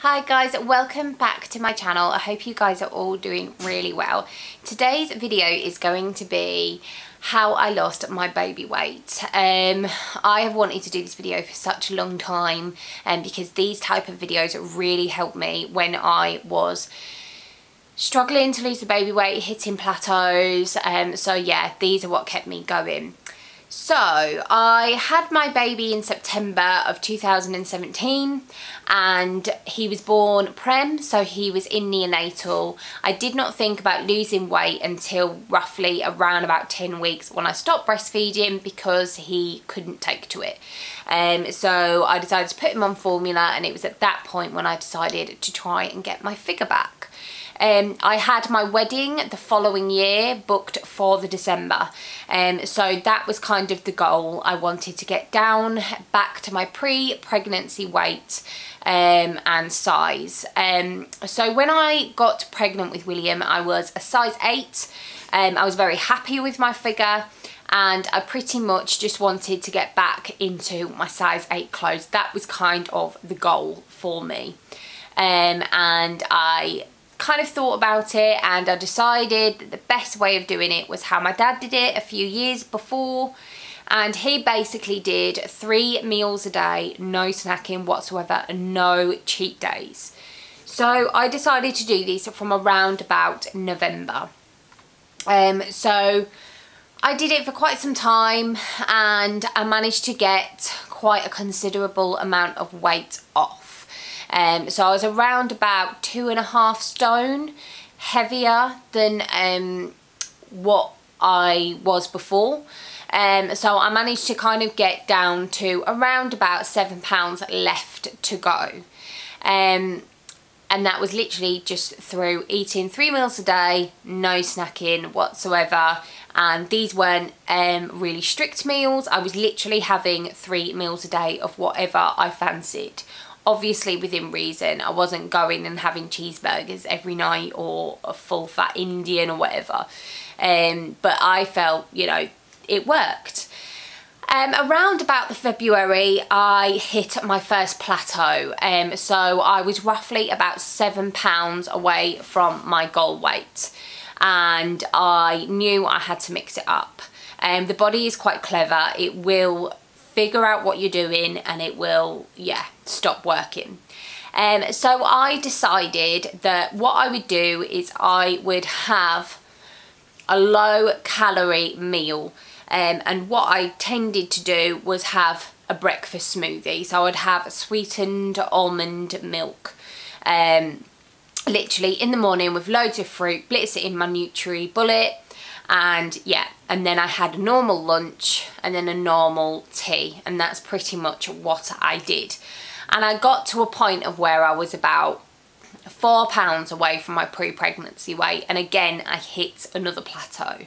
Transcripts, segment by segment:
Hi guys, welcome back to my channel. I hope you guys are all doing really well. Today's video is going to be how I lost my baby weight. I have wanted to do this video for such a long time because these type of videos really helped me when I was struggling to lose the baby weight, hitting plateaus. So yeah, these are what kept me going. So I had my baby in September of 2017 and he was born prem, so he was in neonatal. I did not think about losing weight until roughly around about 10 weeks when I stopped breastfeeding because he couldn't take to it. So I decided to put him on formula, and it was at that point when I decided to try and get my figure back. I had my wedding the following year booked for the December, so that was kind of the goal. I wanted to get down back to my pre-pregnancy weight and size. So when I got pregnant with William, I was a size 8. I was very happy with my figure, and I pretty much just wanted to get back into my size 8 clothes. That was kind of the goal for me, and I kind of thought about it, and I decided that the best way of doing it was how my dad did it a few years before, and he basically did 3 meals a day, no snacking whatsoever, and no cheat days. So I decided to do this from around about November. So I did it for quite some time, and I managed to get quite a considerable amount of weight off. So I was around about 2.5 stone heavier than what I was before. So I managed to kind of get down to around about 7 pounds left to go. And that was literally just through eating 3 meals a day, no snacking whatsoever. And these weren't really strict meals. I was literally having 3 meals a day of whatever I fancied. Obviously within reason. I wasn't going and having cheeseburgers every night or a full fat Indian or whatever. But I felt, you know, it worked. Around about the February, I hit my first plateau. So I was roughly about 7 pounds away from my goal weight. And I knew I had to mix it up. The body is quite clever. It will figure out what you're doing, and it will, yeah, stop working. So I decided that what I would do is I would have a low calorie meal, and what I tended to do was have a breakfast smoothie. So I would have sweetened almond milk, literally in the morning with loads of fruit, blitz it in my NutriBullet. And yeah, and then I had a normal lunch and then a normal tea, and that's pretty much what I did. And I got to a point of where I was about 4 pounds away from my pre-pregnancy weight, and again I hit another plateau.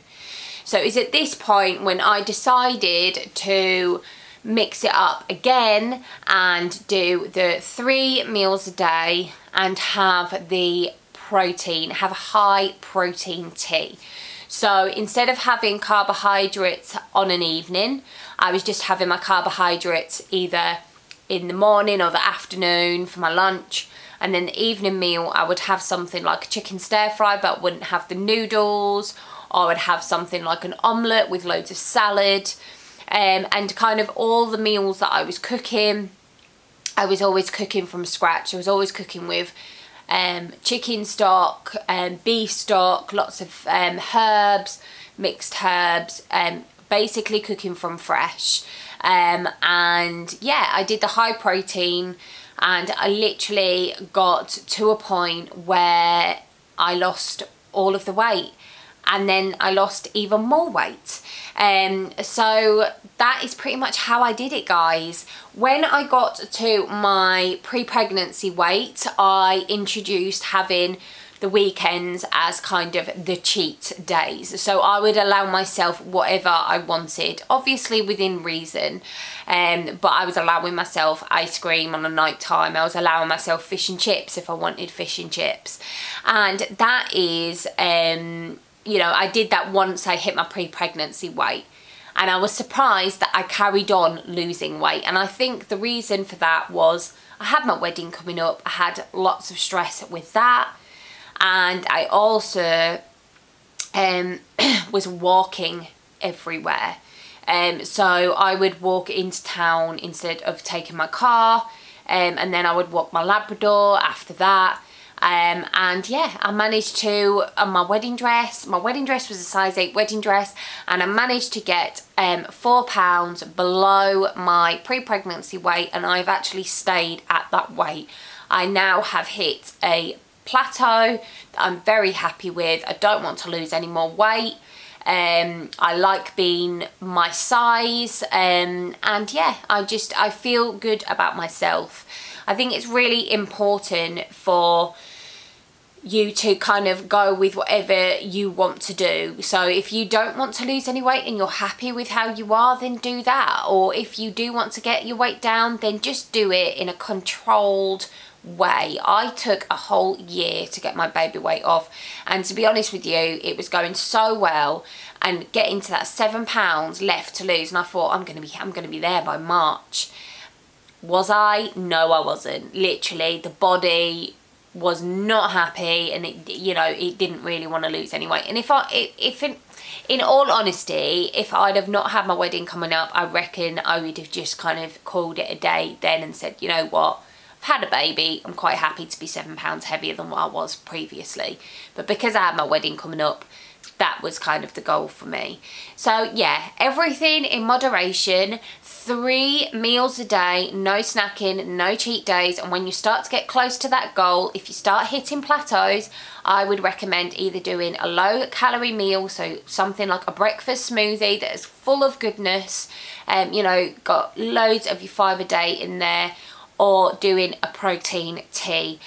So it's at this point when I decided to mix it up again and do the 3 meals a day and have the protein, have a high protein tea. So instead of having carbohydrates on an evening, I was just having my carbohydrates either in the morning or the afternoon for my lunch. And then the evening meal, I would have something like a chicken stir fry, but I wouldn't have the noodles. Or I would have something like an omelette with loads of salad. And kind of all the meals that I was cooking, I was always cooking from scratch. I was always cooking with chicken stock, beef stock, lots of herbs, mixed herbs, basically cooking from fresh. And yeah, I did the high protein, and I literally got to a point where I lost all of the weight, and then I lost even more weight. So that is pretty much how I did it, guys. When I got to my pre-pregnancy weight, I introduced having the weekends as kind of the cheat days. So I would allow myself whatever I wanted, obviously within reason, but I was allowing myself ice cream on a night time. I was allowing myself fish and chips if I wanted fish and chips. And that is, you know, I did that once I hit my pre-pregnancy weight. and I was surprised that I carried on losing weight. And I think the reason for that was I had my wedding coming up, I had lots of stress with that, and I also was walking everywhere. So I would walk into town instead of taking my car, and then I would walk my Labrador after that. And yeah, I managed to, my wedding dress was a size 8 wedding dress, and I managed to get 4 pounds below my pre-pregnancy weight, and I've actually stayed at that weight. I now have hit a plateau that I'm very happy with. I don't want to lose any more weight. I like being my size, and yeah, I feel good about myself. I think it's really important for you to kind of go with whatever you want to do. So if you don't want to lose any weight and you're happy with how you are, then do that. Or if you do want to get your weight down, then just do it in a controlled way. I took a whole year to get my baby weight off, and to be honest with you, it was going so well, and getting to that 7 pounds left to lose, and I thought I'm gonna be there by March. Was I? No, I wasn't. Literally, the body was not happy, and it, you know, it didn't really want to lose any weight. And in all honesty, if I'd have not had my wedding coming up, I reckon I would have just kind of called it a day then and said, you know what, I've had a baby, I'm quite happy to be 7 pounds heavier than what I was previously. But because I had my wedding coming up, that was kind of the goal for me. So yeah, everything in moderation. 3 meals a day, no snacking, no cheat days. And when you start to get close to that goal, if you start hitting plateaus, I would recommend either doing a low calorie meal, so something like a breakfast smoothie that is full of goodness, you know, got loads of your fibre day in there, or doing a protein tea,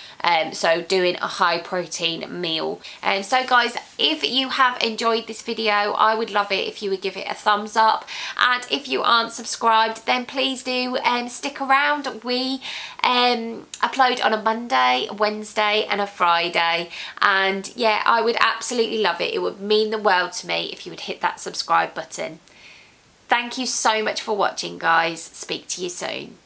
so doing a high protein meal. So guys, if you have enjoyed this video, I would love it if you would give it a thumbs up, and if you aren't subscribed, then please do stick around. We upload on a Monday, Wednesday and a Friday, and yeah, I would absolutely love it. It would mean the world to me if you would hit that subscribe button. Thank you so much for watching, guys. Speak to you soon.